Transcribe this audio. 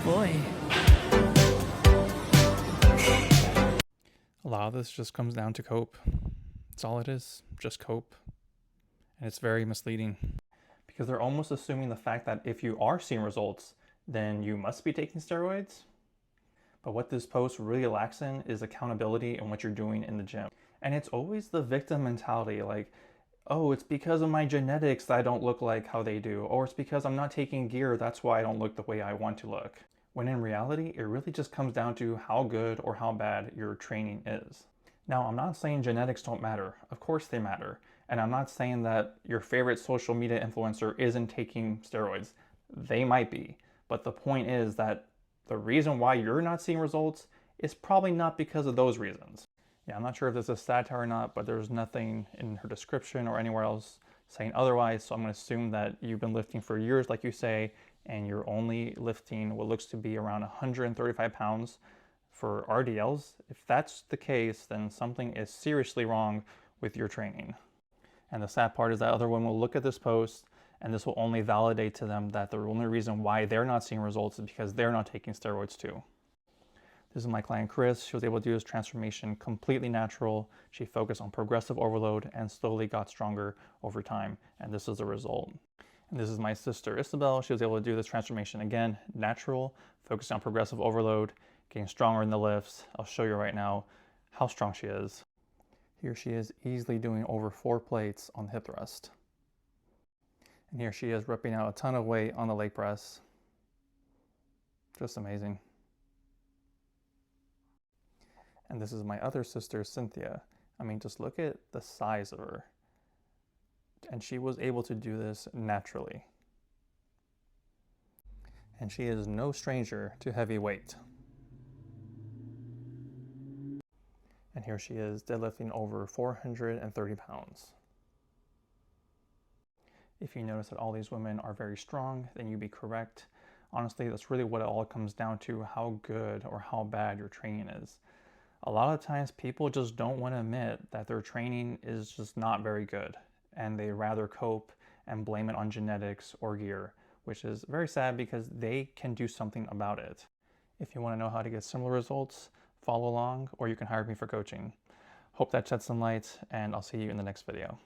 boy. A lot of this just comes down to cope. That's all it is, just cope. And it's very misleading because they're almost assuming the fact that if you are seeing results, then you must be taking steroids. But what this post really lacks in is accountability in what you're doing in the gym. And it's always the victim mentality, like, oh, it's because of my genetics that I don't look like how they do, or it's because I'm not taking gear, that's why I don't look the way I want to look. When in reality, it really just comes down to how good or how bad your training is. Now, I'm not saying genetics don't matter. Of course they matter. And I'm not saying that your favorite social media influencer isn't taking steroids. They might be. But the point is that the reason why you're not seeing results is probably not because of those reasons. Yeah, I'm not sure if this is satire or not, but there's nothing in her description or anywhere else saying otherwise. So I'm going to assume that you've been lifting for years, like you say, and you're only lifting what looks to be around 135 pounds for RDLs. If that's the case, then something is seriously wrong with your training. And the sad part is that other women will look at this post and this will only validate to them that the only reason why they're not seeing results is because they're not taking steroids too. This is my client Chris. She was able to do this transformation completely natural. She focused on progressive overload and slowly got stronger over time. And this is the result. And this is my sister Isabel. She was able to do this transformation again, natural, focused on progressive overload, getting stronger in the lifts. I'll show you right now how strong she is. Here she is easily doing over 4 plates on the hip thrust. And here she is repping out a ton of weight on the leg press. Just amazing. And this is my other sister, Cynthia. I mean, just look at the size of her. And she was able to do this naturally. And she is no stranger to heavy weight. And here she is deadlifting over 430 pounds. If you notice that all these women are very strong, then you'd be correct. Honestly, that's really what it all comes down to, how good or how bad your training is. A lot of times people just don't want to admit that their training is just not very good, and they rather cope and blame it on genetics or gear, which is very sad because they can do something about it. If you want to know how to get similar results, follow along, or you can hire me for coaching. Hope that shed some light, and I'll see you in the next video.